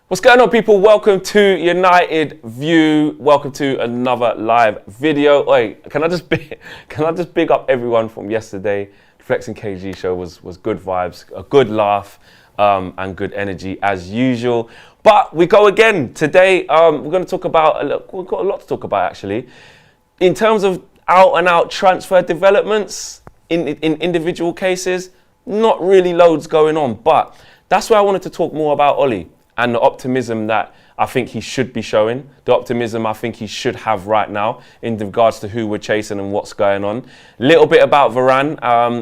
What's going on, people? Welcome to United View. Welcome to another live video. Wait, can I just big up everyone from yesterday? The Flex and KG show was good vibes, a good laugh, and good energy as usual. But we go again today. We're going to talk about we've got a lot to talk about actually, in terms of out and out transfer developments in individual cases. Not really loads going on, but that's why I wanted to talk more about Ollie and the optimism that I think he should be showing, the optimism I think he should have right now in regards to who we're chasing and what's going on. A little bit about Varane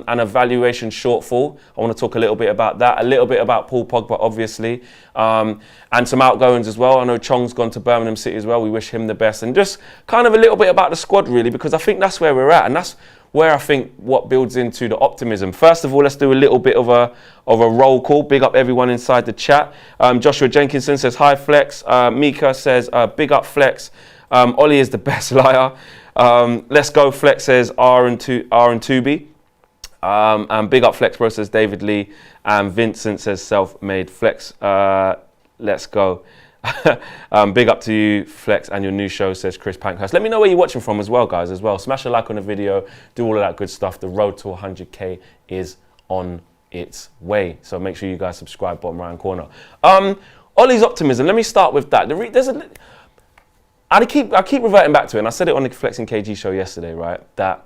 and a valuation shortfall. I want to talk a little bit about that, a little bit about Paul Pogba, obviously, and some outgoings as well. I know Chong's gone to Birmingham City as well. We wish him the best. And just kind of a little bit about the squad, really, because I think that's where we're at. And that's where I think what builds into the optimism. First of all, let's do a little bit of a roll call. Big up everyone inside the chat. Joshua Jenkinson says, hi, Flex. Mika says, big up, Flex. Ollie is the best liar. Let's go, Flex says, R and Tubi. And big up, Flex Bro says, David Lee. And Vincent says, self-made Flex. Let's go. Big up to you, Flex, and your new show, says Chris Pankhurst. Let me know where you're watching from as well, guys, as well. Smash a like on the video, do all of that good stuff. The road to 100k is on its way. So make sure you guys subscribe, bottom right corner. Ollie's optimism, let me start with that. I keep reverting back to it, and I said it on the Flex and KG show yesterday, right? That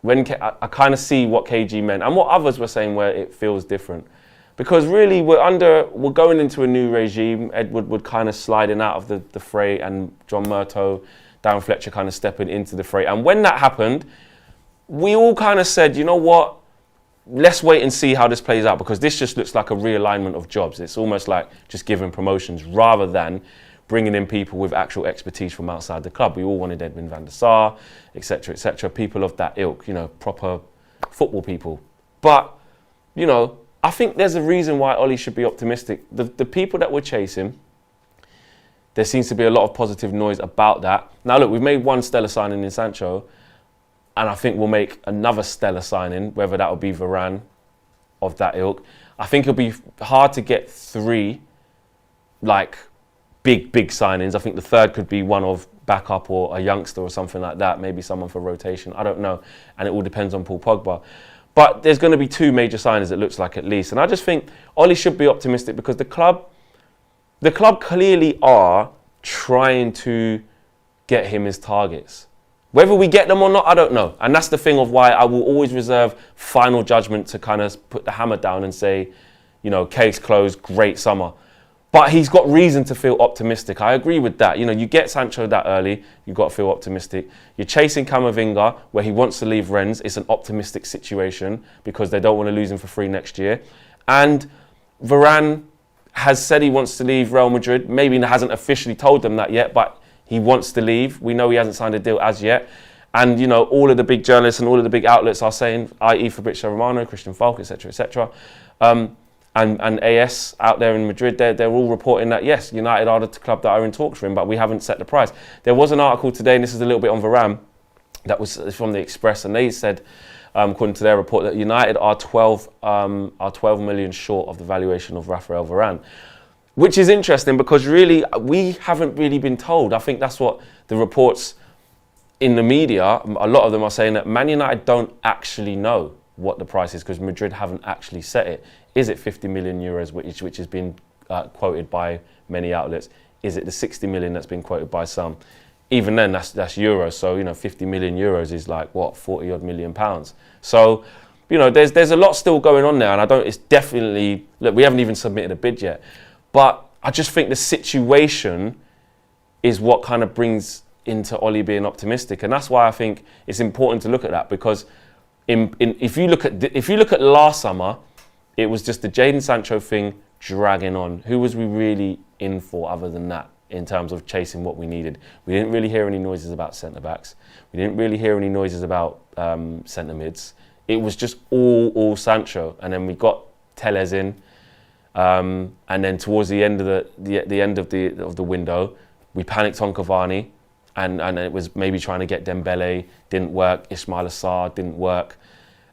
when I kind of see what KG meant and what others were saying where it feels different. Because really, we're going into a new regime. Ed Woodward kind of sliding out of the fray, and John Murtough, Darren Fletcher kind of stepping into the fray. And when that happened, we all kind of said, you know what? Let's wait and see how this plays out, because this just looks like a realignment of jobs. It's almost like just giving promotions rather than bringing in people with actual expertise from outside the club. We all wanted Edwin van der Sar, etc., people of that ilk, you know, proper football people. But, you know, I think there's a reason why Ollie should be optimistic. The people that we're chasing, there seems to be a lot of positive noise about that. Now, look, we've made one stellar signing in Sancho, and I think we'll make another stellar signing, whether that will be Varane of that ilk. I think it'll be hard to get three, like, big signings. I think the third could be one of backup or a youngster or something like that, maybe someone for rotation. I don't know. And it all depends on Paul Pogba. But there's going to be two major signings, it looks like, at least. And I just think Ollie should be optimistic, because the club clearly are trying to get him his targets. Whether we get them or not, I don't know. And that's the thing of why I will always reserve final judgment to kind of put the hammer down and say, you know, case closed, great summer. But he's got reason to feel optimistic. I agree with that. You know, you get Sancho that early, you've got to feel optimistic. You're chasing Kamavinga, where he wants to leave Rennes. It's an optimistic situation because they don't want to lose him for free next year. And Varane has said he wants to leave Real Madrid. Maybe he hasn't officially told them that yet, but he wants to leave. We know he hasn't signed a deal as yet. And, you know, all of the big journalists and all of the big outlets are saying, i.e. Fabrizio Romano, Christian Falk, etc., and AS out there in Madrid, they're all reporting that, yes, United are the club that are in talks for him, but we haven't set the price. There was an article today, and this is a little bit on Varane, that was from the Express, and they said, according to their report, that United are 12 million short of the valuation of Raphael Varane, which is interesting because really we haven't really been told. I think that's what the reports in the media, a lot of them are saying, that Man United don't actually know what the price is because Madrid haven't actually set it. Is it 50 million euros, which has been quoted by many outlets? Is it the 60 million that's been quoted by some? Even then, that's euros. So, you know, 50 million euros is like, what, 40 odd million pounds. So, you know, there's a lot still going on there. And it's definitely, look, we haven't even submitted a bid yet. But I just think the situation is what kind of brings into Ollie being optimistic. And that's why I think it's important to look at that, because if you look at last summer, it was just the Jadon Sancho thing dragging on. Who was we really in for other than that in terms of chasing what we needed? We didn't really hear any noises about centre-backs. We didn't really hear any noises about centre-mids. It was just all Sancho. And then we got Tellez in. And then towards the end of the window, we panicked on Cavani. And it was maybe trying to get Dembele, didn't work. Ismail Assar didn't work.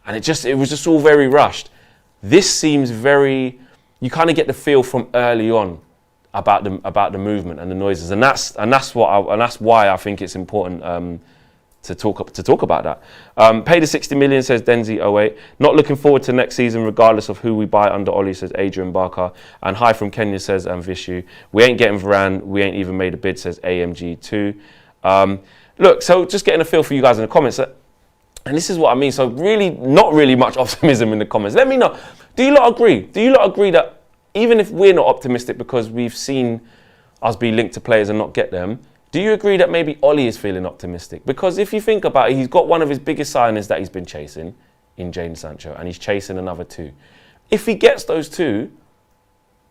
And it was just all very rushed. This seems very, you kind of get the feel from early on about the movement and the noises, and that's why I think it's important to talk about that. Paid the 60 million, says Denzi08. Not looking forward to next season, regardless of who we buy under Ollie, says Adrian Barker. And hi from Kenya, says Vishu. We ain't getting Varane. We ain't even made a bid, says AMG2. Look, so just getting a feel for you guys in the comments. And this is what I mean. So really, not really much optimism in the comments. Let me know. Do you lot agree? Do you lot agree that even if we're not optimistic because we've seen us be linked to players and not get them, do you agree that maybe Ollie is feeling optimistic? Because if you think about it, he's got one of his biggest signings that he's been chasing in Jadon Sancho, and he's chasing another 2. If he gets those 2,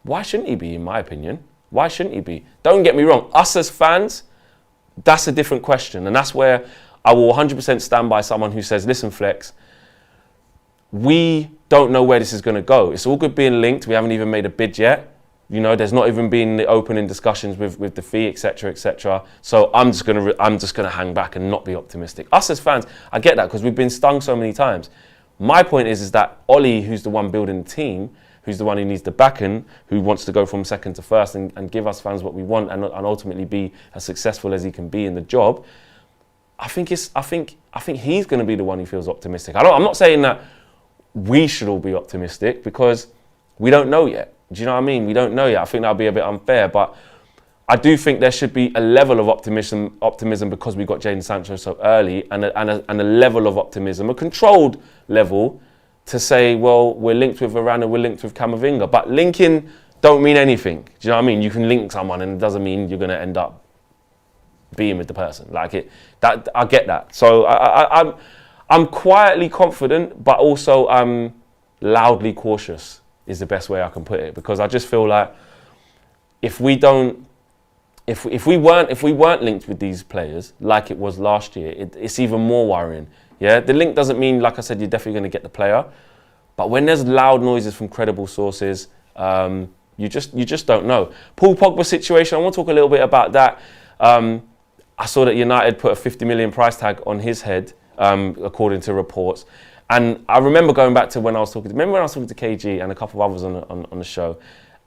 why shouldn't he be, in my opinion? Why shouldn't he be? Don't get me wrong, us as fans, that's a different question. And that's where I will 100% stand by someone who says, listen, Flex, we don't know where this is going to go. It's all good being linked. We haven't even made a bid yet. You know, there's not even been the opening discussions with the fee, etc., etc. So I'm just gonna hang back and not be optimistic. Us as fans, I get that because we've been stung so many times. My point is that Ollie, who's the one building the team, who's the one who needs the backing, who wants to go from second to first and give us fans what we want and ultimately be as successful as he can be in the job. I think he's going to be the one who feels optimistic. I'm not saying that we should all be optimistic because we don't know yet. Do you know what I mean? We don't know yet. I think that'll be a bit unfair, but I do think there should be a level of optimism because we got Jadon Sancho so early, and a level of optimism, a controlled level, to say, well, we're linked with Varane, we're linked with Kamavinga, but linking don't mean anything. Do you know what I mean? You can link someone, and it doesn't mean you're going to end up being with the person. That I get that. So I'm quietly confident, but also I'm loudly cautious. Is the best way I can put it, because I just feel like if we weren't linked with these players like it was last year, it's even more worrying. Yeah, the link doesn't mean, like I said, you're definitely going to get the player, but when there's loud noises from credible sources, you just don't know. Paul Pogba situation, I want to talk a little bit about that. I saw that United put a 50 million price tag on his head, according to reports. And I remember going back to when I was talking to KG and a couple of others on the show,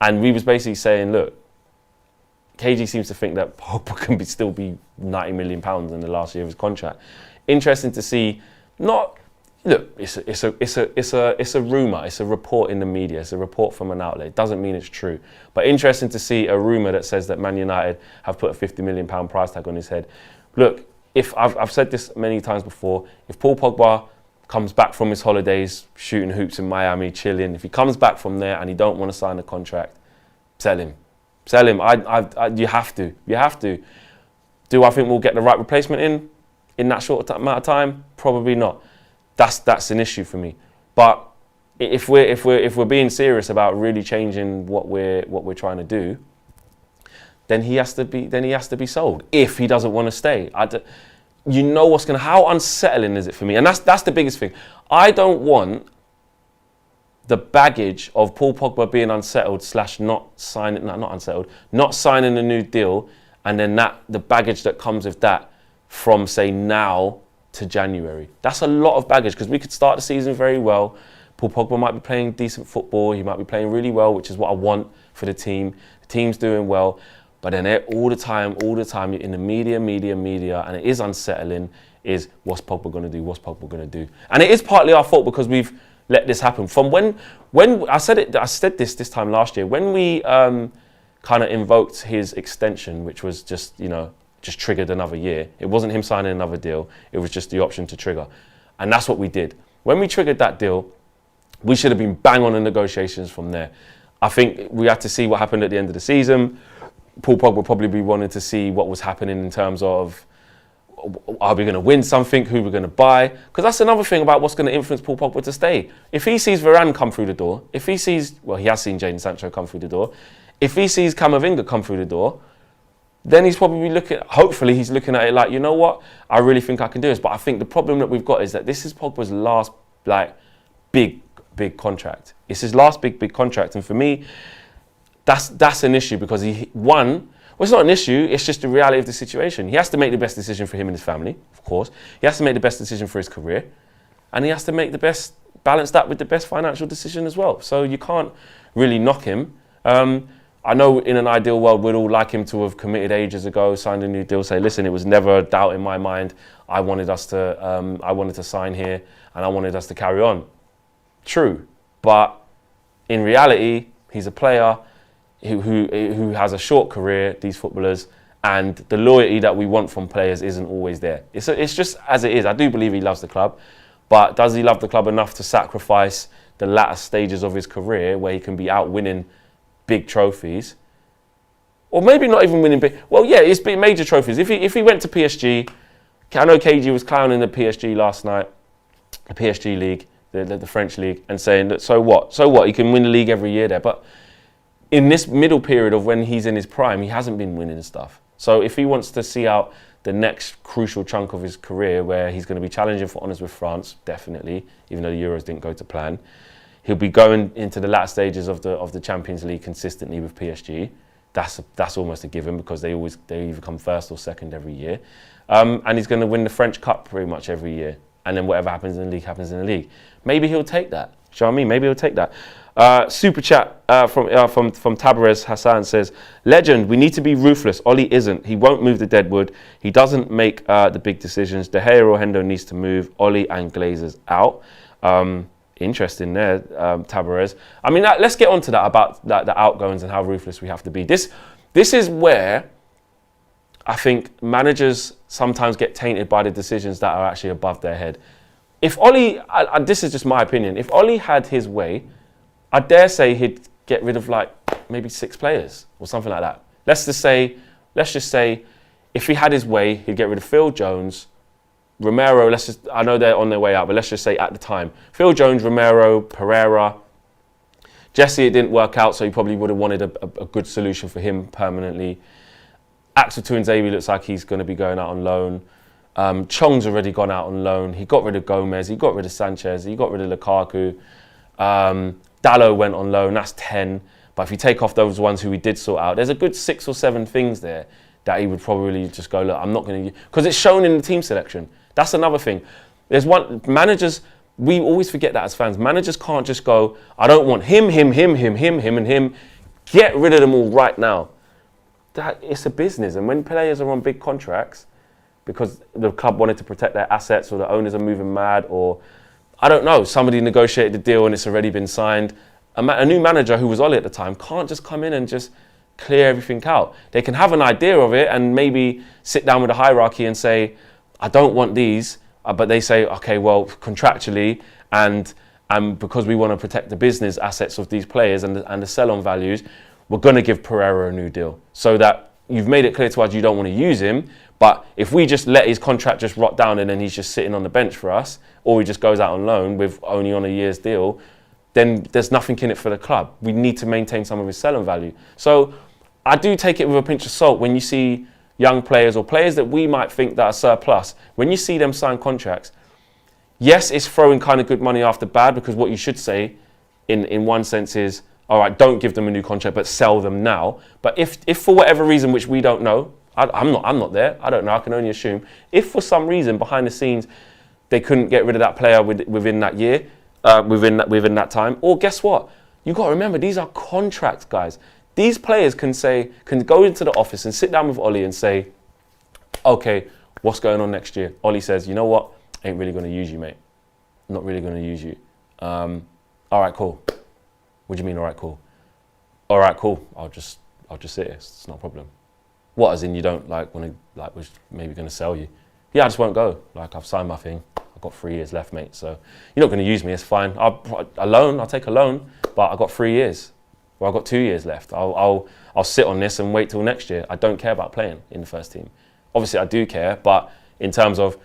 and we was basically saying, look, KG seems to think that Pogba can still be £90 million in the last year of his contract. Interesting to see. It's a rumor. It's a report in the media. It's a report from an outlet. It doesn't mean it's true. But interesting to see a rumor that says that Man United have put a £50 million price tag on his head. Look, if I've said this many times before, if Paul Pogba comes back from his holidays, shooting hoops in Miami, chilling, if he comes back from there and he don't want to sign a contract, sell him. Sell him. You have to. Do I think we'll get the right replacement in that short amount of time? Probably not. That's an issue for me. But if we're being serious about really changing what we're trying to do, then he has to be sold. If he doesn't want to stay, you know what's going to, how unsettling is it for me? And that's the biggest thing. I don't want the baggage of Paul Pogba being unsettled / not signing a new deal, and then the baggage that comes with that from, say, now to January. That's a lot of baggage, because we could start the season very well. Paul Pogba might be playing decent football. He might be playing really well, which is what I want for the team. The team's doing well. But then all the time, you're in the media, and it is unsettling, is what's Pogba going to do? And it is partly our fault because we've let this happen. From when I said this time last year, when we kind of invoked his extension, which was just triggered another year. It wasn't him signing another deal. It was just the option to trigger. And that's what we did. When we triggered that deal, we should have been bang on the negotiations from there. I think we had to see what happened at the end of the season. Paul Pogba would probably be wanting to see what was happening in terms of, are we going to win something? Who we're going to buy? Because that's another thing about what's going to influence Paul Pogba to stay. If he sees Varane come through the door, he has seen Jadon Sancho come through the door. If he sees Kamavinga come through the door, then he's probably hopefully he's looking at it like, you know what? I really think I can do this. But I think the problem that we've got is that this is Pogba's last big contract. It's his last big contract. And for me, that's an issue, because it's not an issue, it's just the reality of the situation. He has to make the best decision for him and his family, of course. He has to make the best decision for his career. And he has to balance that with the best financial decision as well. So you can't really knock him. I know in an ideal world, we'd all like him to have committed ages ago, signed a new deal, say, listen, it was never a doubt in my mind. I wanted to sign here and I wanted us to carry on. True. But in reality, he's a player who has a short career, these footballers, and the loyalty that we want from players isn't always there. It's just as it is. I do believe he loves the club, but does he love the club enough to sacrifice the latter stages of his career where he can be out winning big trophies? Or maybe not even winning big. Well, yeah, it's big major trophies. If he went to PSG, I know KG was clowning the PSG last night, the PSG league, the French league, and saying that so what? So what? He can win the league every year there. But in this middle period of when he's in his prime, he hasn't been winning stuff. So if he wants to see out the next crucial chunk of his career where he's going to be challenging for honours with France, definitely, even though the Euros didn't go to plan, he'll be going into the latter stages of the Champions League consistently with PSG. That's almost a given because they either come first or second every year. And he's going to win the French Cup pretty much every year. And then whatever happens in the league happens in the league. Maybe he'll take that. Do you know what I mean? Maybe he'll take that. Super chat from Tabarez Hassan says, legend, we need to be ruthless. Ollie isn't. He won't move the deadwood. He doesn't make the big decisions. De Gea or Hendo needs to move. Ollie and Glazers out. Interesting there, Tabarez. I mean, let's get on to that about the outgoings and how ruthless we have to be. This is where I think managers sometimes get tainted by the decisions that are actually above their head. If Ollie, this is just my opinion, if Ollie had his way, I dare say he'd get rid of like maybe 6 players or something like that. Let's just say, if he had his way, he'd get rid of Phil Jones, Romero, I know they're on their way out, but let's just say at the time, Phil Jones, Romero, Pereira, Jesse, it didn't work out, so he probably would have wanted a good solution for him permanently. Axel Tuanzebe looks like he's going to be going out on loan. Chong's already gone out on loan. He got rid of Gomez, he got rid of Sanchez, he got rid of Lukaku. Dallo went on loan, that's 10. But if you take off those ones who he did sort out, there's a good 6 or 7 things there that he would probably just go, look, I'm not going to, because it's shown in the team selection. That's another thing. Managers, we always forget that as fans. Managers can't just go, I don't want him, and him. Get rid of them all right now. It's a business. And when players are on big contracts, because the club wanted to protect their assets or the owners are moving mad or, I don't know, somebody negotiated the deal and it's already been signed. A new manager who was Ollie at the time can't just come in and just clear everything out. They can have an idea of it and maybe sit down with a hierarchy and say, I don't want these, but they say, okay, well, contractually and because we want to protect the business assets of these players and the sell-on values, we're going to give Pereira a new deal so that you've made it clear to us you don't want to use him, but if we just let his contract just rot down and then he's just sitting on the bench for us, or he just goes out on loan with only on a year's deal, then there's nothing in it for the club. We need to maintain some of his selling value. So I do take it with a pinch of salt when you see young players or players that we might think that are surplus. When you see them sign contracts, yes, it's throwing kind of good money after bad, because what you should say in one sense is, all right, don't give them a new contract, but sell them now. But if for whatever reason, which we don't know, I'm not there, I don't know, I can only assume, if for some reason behind the scenes they couldn't get rid of that player within that year, within that time, or guess what? You've got to remember, these are contracts, guys. These players can go into the office and sit down with Ollie and say, okay, what's going on next year? Ollie says, you know what? Ain't really going to use you, mate. Not really going to use you. All right, cool. What do you mean, all right, cool? All right, cool. I'll just sit here. It's not a problem. What, as in you don't want to, we're maybe going to sell you? Yeah, I just won't go. I've signed my thing. I've got 3 years left, mate. So you're not going to use me. It's fine. I'll take a loan, but I've got 3 years. Well, I've got 2 years left. I'll sit on this and wait till next year. I don't care about playing in the first team. Obviously, I do care, but in terms of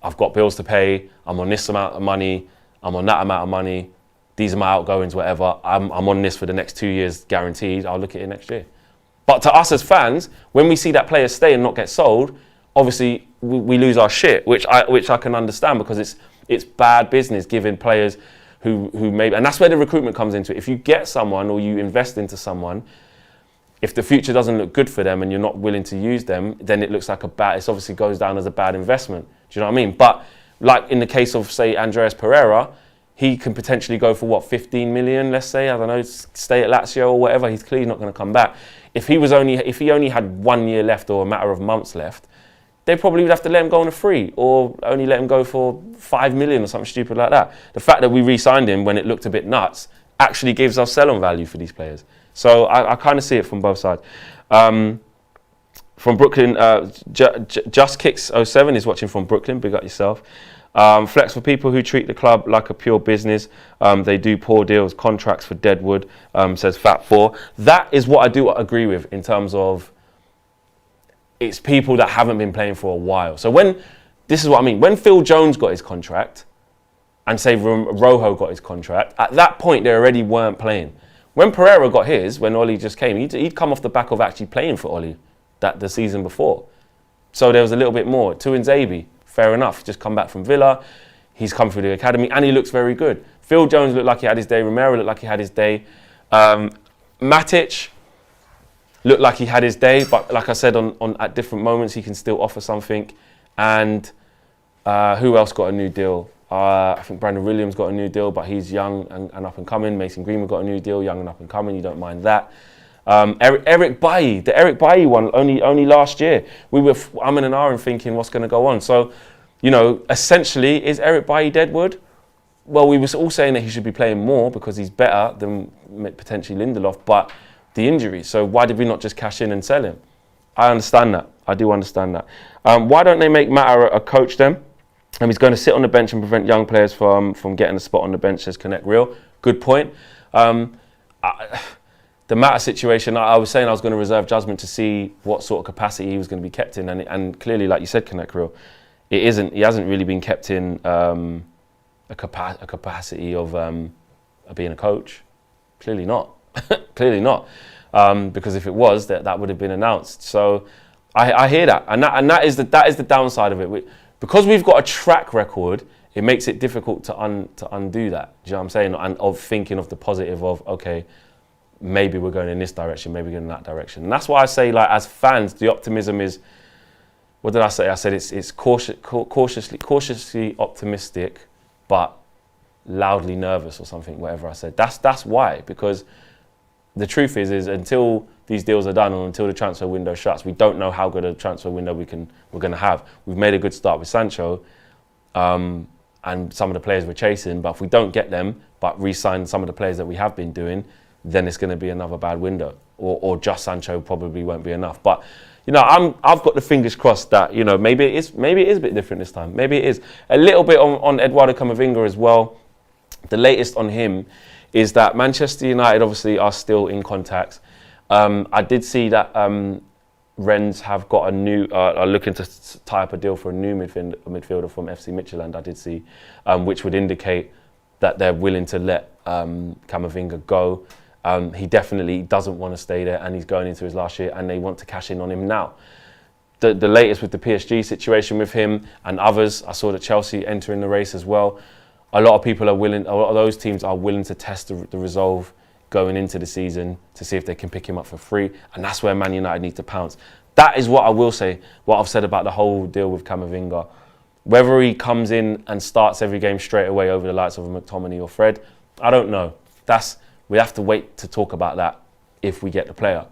I've got bills to pay, I'm on this amount of money, I'm on that amount of money, these are my outgoings, whatever, I'm on this for the next 2 years guaranteed, I'll look at it next year. But to us as fans, when we see that player stay and not get sold, obviously we lose our shit, which I can understand, because it's bad business giving players who maybe, and that's where the recruitment comes into it. If you get someone or you invest into someone, if the future doesn't look good for them and you're not willing to use them, then it looks like it obviously goes down as a bad investment. Do you know what I mean? But like in the case of, say, Andreas Pereira, he can potentially go for what, 15 million, let's say, I don't know, stay at Lazio or whatever. He's clearly not going to come back. If he only had 1 year left or a matter of months left, they probably would have to let him go on a free or only let him go for 5 million or something stupid like that. The fact that we re-signed him when it looked a bit nuts actually gives us sell-on value for these players. So I kind of see it from both sides. From Brooklyn, Just Kicks 07 is watching from Brooklyn. Big up yourself. Flex, for people who treat the club like a pure business, they do poor deals, contracts for Deadwood, says Fat4. That is what I do agree with in terms of it's people that haven't been playing for a while. So this is what I mean, when Phil Jones got his contract and say Rojo got his contract, at that point they already weren't playing. When Pereira got his, when Oli just came, he'd come off the back of actually playing for Oli the season before. So there was a little bit more. Tuanzebe, fair enough, just come back from Villa. He's come through the academy and he looks very good. Phil Jones looked like he had his day. Romero looked like he had his day. Matic looked like he had his day, but like I said, at different moments he can still offer something. And who else got a new deal? I think Brandon Williams got a new deal, but he's young and up and coming. Mason Greenwood got a new deal, young and up and coming. You don't mind that. Eric Bailly, the Eric Bailly one, only last year. We were umming and ahhing thinking what's going to go on. So, essentially, is Eric Bailly Deadwood? Well, we were all saying that he should be playing more because he's better than potentially Lindelof, but the injury. So why did we not just cash in and sell him? I understand that. I do understand that. Why don't they make Mata a coach then? He's going to sit on the bench and prevent young players from getting a spot on the bench, says Connect Real. Good point. The Mata situation, I was saying I was going to reserve judgment to see what sort of capacity he was going to be kept in. And clearly, like you said, Connect Real, he hasn't really been kept in a capacity of being a coach. Clearly not. Clearly not. Because if it was, that would have been announced. So I hear that. And that is the downside of it. Because we've got a track record, it makes it difficult to undo that. Do you know what I'm saying? And of thinking of the positive of, okay, maybe we're going in this direction, maybe we're going in that direction. And that's why I say, like, as fans, the optimism is, what did I say? I said it's cautiously optimistic, but loudly nervous or something, whatever I said. That's why, because the truth is until these deals are done or until the transfer window shuts, we don't know how good a transfer window we're going to have. We've made a good start with Sancho and some of the players we're chasing, but if we don't get them, but re-sign some of the players that we have been doing, then it's going to be another bad window, or just Sancho probably won't be enough. But I've got the fingers crossed that maybe it is a bit different this time. Maybe it is a little bit on Eduardo Camavinga as well. The latest on him is that Manchester United obviously are still in contact. I did see that Rennes have got are looking to tie up a deal for a new midfielder from FC Midtjylland. I did see, which would indicate that they're willing to let Kamavinga go. He definitely doesn't want to stay there, and he's going into his last year, and they want to cash in on him now. The latest with the PSG situation with him and others, I saw that Chelsea entering the race as well. A lot of those teams are willing to test the resolve going into the season to see if they can pick him up for free, and that's where Man United need to pounce. That is what I will say, what I've said about the whole deal with Kamavinga. Whether he comes in and starts every game straight away over the likes of a McTominay or Fred, I don't know. We have to wait to talk about that if we get the player.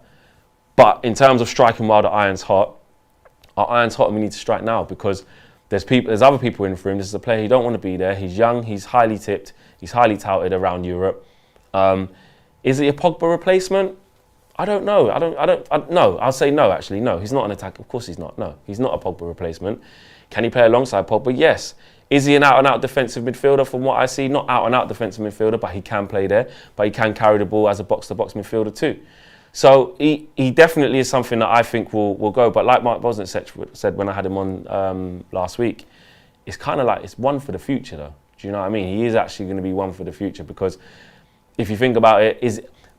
But in terms of striking while the iron's hot, our iron's hot and we need to strike now, because there's other people in for him. This is a player who don't want to be there. He's young, he's highly tipped, he's highly touted around Europe. Is he a Pogba replacement? I don't know. No, I'll say no, actually. No, he's not an attack. Of course he's not. No, he's not a Pogba replacement. Can he play alongside Pogba? Yes. Is he an out-and-out defensive midfielder from what I see? Not out-and-out defensive midfielder, but he can play there. But he can carry the ball as a box-to-box midfielder too. So he definitely is something that I think will go. But like Mark Bosnich said when I had him on last week, it's kind of like it's one for the future though. Do you know what I mean? He is actually going to be one for the future, because if you think about it,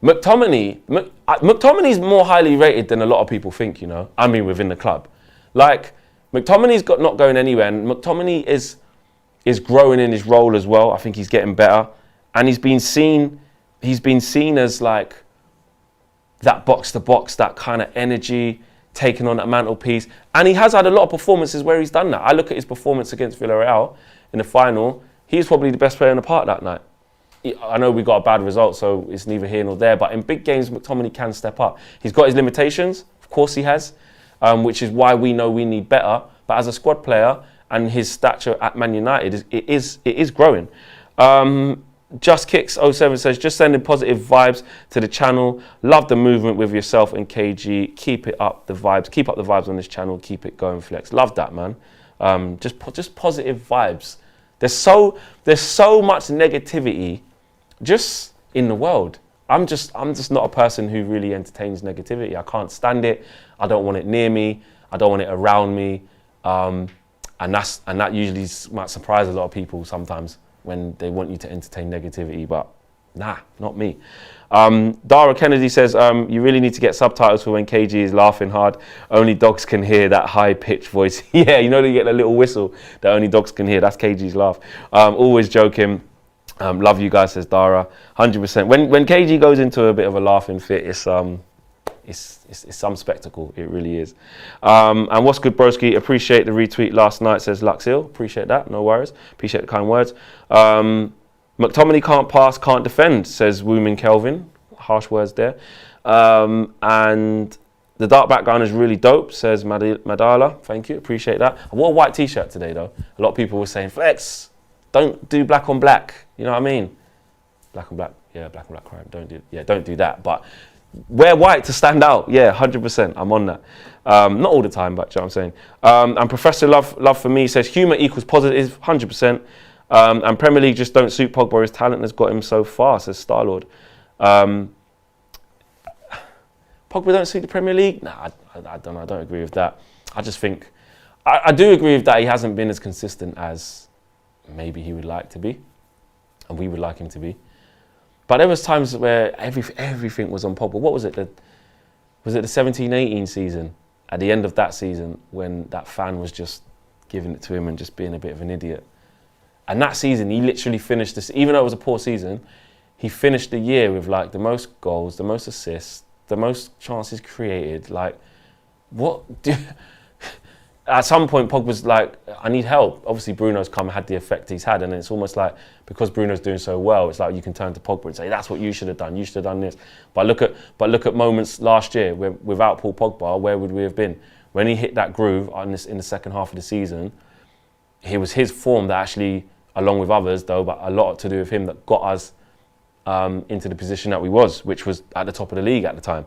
McTominay's more highly rated than a lot of people think, I mean, within the club. Like, McTominay's not going anywhere, and McTominay is growing in his role as well. I think he's getting better, and he's been seen as like that box to box, that kind of energy, taking on that mantelpiece, and he has had a lot of performances where he's done that. I look at his performance against Villarreal in the final. he's probably the best player in the park that night. I know we got a bad result, so it's neither here nor there, but in big games, McTominay can step up. He's got his limitations, of course he has, which is why we know we need better. But as a squad player, and his stature at Man United, it is growing. Just Kicks 07 says, just sending positive vibes to the channel. Love the movement with yourself and KG. Keep it up, the vibes. Keep up the vibes on this channel. Keep it going, Flex. Love that, man. Just positive vibes. There's so much negativity just in the world. I'm just not a person who really entertains negativity. I can't stand it. I don't want it near me. I don't want it around me. And that usually might surprise a lot of people sometimes when they want you to entertain negativity, but nah, not me. Dara Kennedy says, you really need to get subtitles for when KG is laughing hard. Only dogs can hear that high-pitched voice. Yeah, you know, you get a little whistle that only dogs can hear. That's KG's laugh. Always joking. Love you guys, says Dara. 100%. When KG goes into a bit of a laughing fit, it's some spectacle. It really is. And what's good, broski? Appreciate the retweet last night, says Luxil. Appreciate that. No worries. Appreciate the kind words. McTominay can't pass, can't defend, says Woomin Kelvin. Harsh words there. And the dark background is really dope, says Madala. Thank you. Appreciate that. I wore a white t-shirt today, though. A lot of people were saying, Flex, don't do black on black. You know what I mean? Black on black. Yeah, black on black crime. Don't do that. But wear white to stand out. Yeah, 100%. I'm on that. Not all the time, but you know what I'm saying. And Professor Love for me says humour equals positive, 100%. And Premier League just don't suit Pogba. His talent has got him so far, says Star-Lord. Pogba don't suit the Premier League? Nah, I don't know. I don't agree with that. I just think, I do agree with that he hasn't been as consistent as maybe he would like to be, and we would like him to be. But there was times where everything was on Pogba. What was it? Was it the 17-18 season? At the end of that season, when that fan was just giving it to him and just being a bit of an idiot. And that season, he literally finished this. Even though it was a poor season, he finished the year with like the most goals, the most assists, the most chances created. Like, what? At some point, Pogba's like, I need help. Obviously, Bruno's come and had the effect he's had, and it's almost like because Bruno's doing so well, it's like you can turn to Pogba and say, "That's what you should have done. You should have done this." But look at moments last year where without Paul Pogba, where would we have been? When he hit that groove in the second half of the season, it was his form that actually, along with others though, but a lot to do with him, that got us into the position that we was, which was at the top of the league at the time.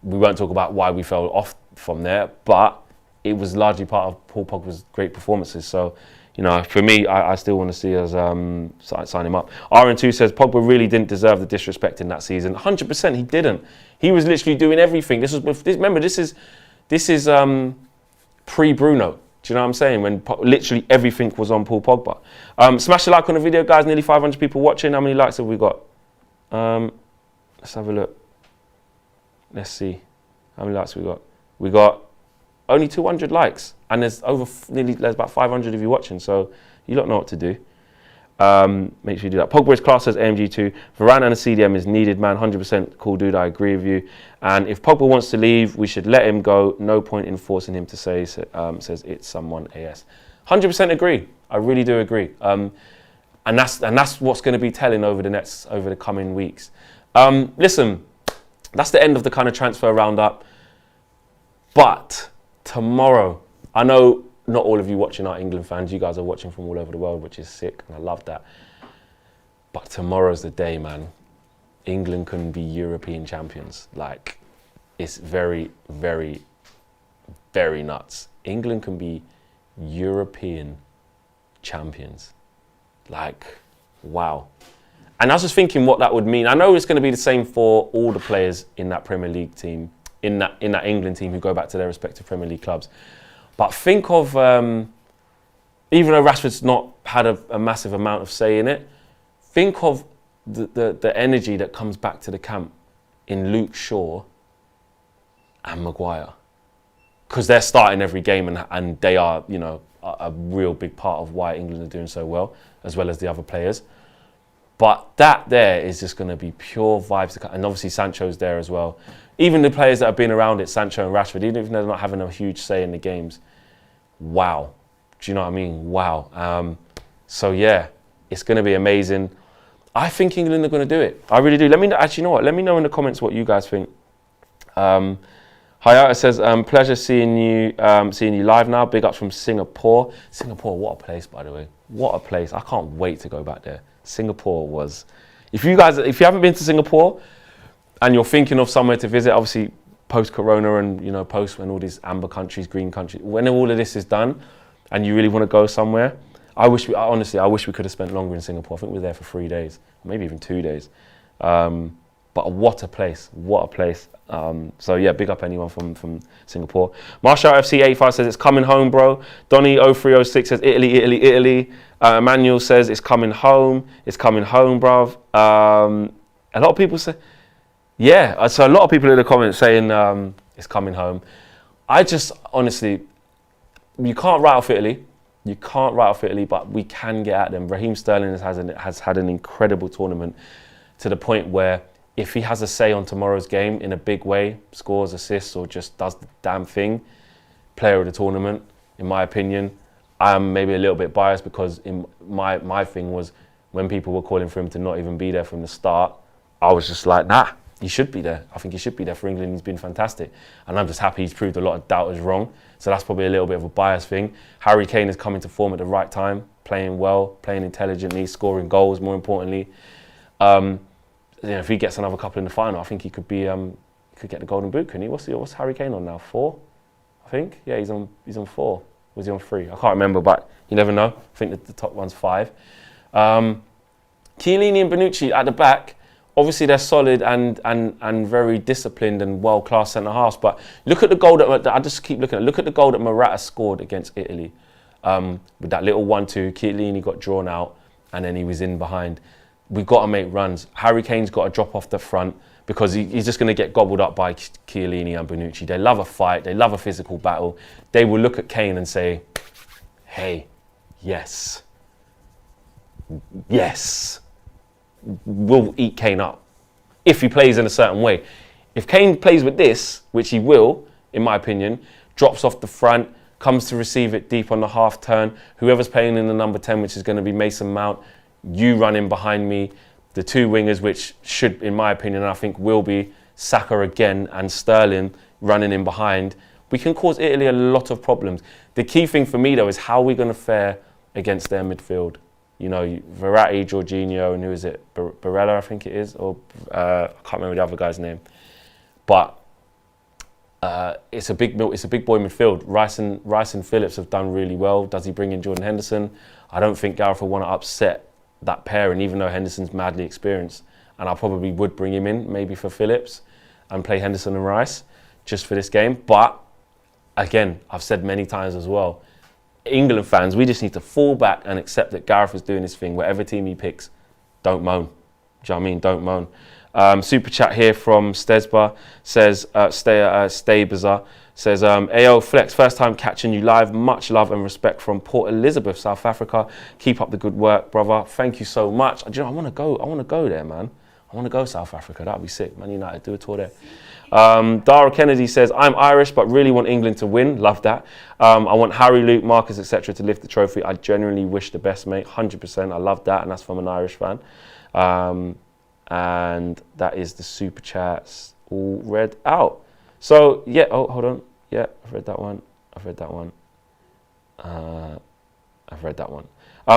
We won't talk about why we fell off from there, but it was largely part of Paul Pogba's great performances. So, you know, for me, I still want to see us sign him up. RN2 says Pogba really didn't deserve the disrespect in that season. 100% he didn't. He was literally doing everything. Remember, this is pre-Bruno. Do you know what I'm saying? When literally everything was on Paul Pogba. Smash a like on the video, guys. Nearly 500 people watching. How many likes have we got? Let's have a look. Let's see. How many likes we got? We got only 200 likes, and there's about 500 of you watching, so you don't know what to do. Make sure you do that. Pogba is class as AMG2. Varane and a CDM is needed, man. 100% cool dude, I agree with you. And if Pogba wants to leave, we should let him go. No point in forcing him to say, says it's someone AS. 100% agree. I really do agree. And that's what's going to be telling over the coming weeks. Listen, that's the end of the kind of transfer roundup. But tomorrow, I know not all of you watching are England fans. You guys are watching from all over the world, which is sick, and I love that. But tomorrow's the day, man. England can be European champions. Like, it's very, very, very nuts. England can be European champions. Like, wow. And I was just thinking what that would mean. I know it's going to be the same for all the players in that Premier League team, in that England team who go back to their respective Premier League clubs. But think of, even though Rashford's not had a massive amount of say in it, think of the energy that comes back to the camp in Luke Shaw and Maguire. Because they're starting every game and they are, you know, a real big part of why England are doing so well as the other players. But that there is just going to be pure vibes. And obviously Sancho's there as well. Even the players that have been around it, Sancho and Rashford, even if they're not having a huge say in the games, wow. Do you know what I mean? Wow. So yeah, It's going to be amazing. I think England are going to do it. I really do. Let me know, actually, you know what? Let me know in the comments what you guys think. Hayata says, pleasure seeing you live now. Big ups from Singapore. Singapore, what a place, by the way. What a place. I can't wait to go back there. Singapore was... If you haven't been to Singapore and you're thinking of somewhere to visit, obviously post-corona and, you know, post when all these amber countries, green countries, when all of this is done and you really want to go somewhere, honestly, I wish we could have spent longer in Singapore. I think we were there for 3 days, maybe even 2 days. But what a place, what a place. So yeah, big up anyone from Singapore. Marshall FC 85 says, it's coming home, bro. Donny 0306 says, Italy, Italy, Italy. Emmanuel says, it's coming home, bruv. A lot of people say, yeah, so a lot of people in the comments saying it's coming home. I just, honestly, you can't write off Italy. You can't write off Italy, but we can get at them. Raheem Sterling has had an incredible tournament to the point where if he has a say on tomorrow's game in a big way, scores, assists, or just does the damn thing, player of the tournament, in my opinion. I'm maybe a little bit biased because my thing was when people were calling for him to not even be there from the start, I was just like, nah, he should be there. I think he should be there for England. He's been fantastic. And I'm just happy he's proved a lot of doubters wrong. So that's probably a little bit of a bias thing. Harry Kane is coming to form at the right time, playing well, playing intelligently, scoring goals, more importantly. You know, if he gets another couple in the final, I think he could be could get the golden boot, couldn't he? What's Harry Kane on now? 4, I think. Yeah, he's on 4. Was he on 3? I can't remember, but you never know. I think the top one's 5. Chiellini and Bonucci at the back. Obviously, they're solid and very disciplined and world-class centre halves. But look at the goal that I just keep looking at. Look at the goal that Morata scored against Italy with that little 1-2. Chiellini got drawn out, and then he was in behind. We've got to make runs. Harry Kane's got to drop off the front because he's just going to get gobbled up by Chiellini and Bonucci. They love a fight. They love a physical battle. They will look at Kane and say, hey, yes, we'll eat Kane up if he plays in a certain way. If Kane plays with this, which he will, in my opinion, drops off the front, comes to receive it deep on the half turn, whoever's playing in the number 10, which is going to be Mason Mount, you run in behind me, the 2 wingers, which should, in my opinion, I think will be Saka again and Sterling running in behind, we can cause Italy a lot of problems. The key thing for me, though, is how we're going to fare against their midfield. You know, Verratti, Jorginho, and who is it? Barella, I think it is, or I can't remember the other guy's name. But it's a big boy midfield. Rice and Phillips have done really well. Does he bring in Jordan Henderson? I don't think Gareth will want to upset that pairing, even though Henderson's madly experienced. And I probably would bring him in, maybe for Phillips, and play Henderson and Rice just for this game. But again, I've said many times as well, England fans, we just need to fall back and accept that Gareth is doing his thing. Whatever team he picks, don't moan. Do you know what I mean? Don't moan. Super chat here from Stesba says, Stay Bizarre says, Ayo Flex, first time catching you live. Much love and respect from Port Elizabeth, South Africa. Keep up the good work, brother. Thank you so much. Do you know, I want to go there, man. I want to go South Africa. That'd be sick. Man United, do a tour there. Dara Kennedy says, I'm Irish, but really want England to win. Love that. I want Harry, Luke, Marcus, etc. to lift the trophy. I genuinely wish the best, mate. 100%. I love that. And that's from an Irish fan. And that is the super chats all read out. So, yeah. Oh, hold on. Yeah, I've read that one.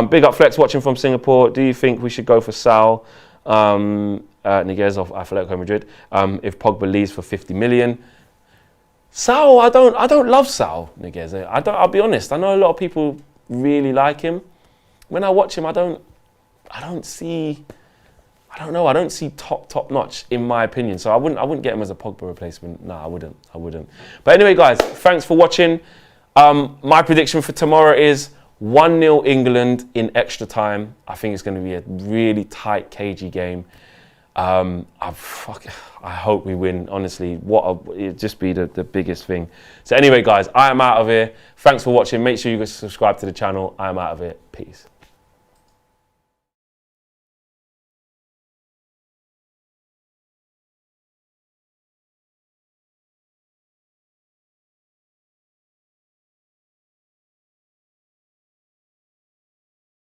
Big up Flex watching from Singapore. Do you think we should go for Sal? Niguez of Atletico Madrid. If Pogba leaves for 50 million. Sal, I don't love Sal Niguez. I'll be honest. I know a lot of people really like him. When I watch him, I don't see top notch in my opinion. So I wouldn't get him as a Pogba replacement. No, I wouldn't. But anyway, guys, thanks for watching. My prediction for tomorrow is 1-0 England in extra time. I think it's going to be a really tight, cagey game. I hope we win, honestly. It'd just be the biggest thing. So anyway, guys, I am out of here. Thanks for watching. Make sure you guys subscribe to the channel. I am out of here. Peace.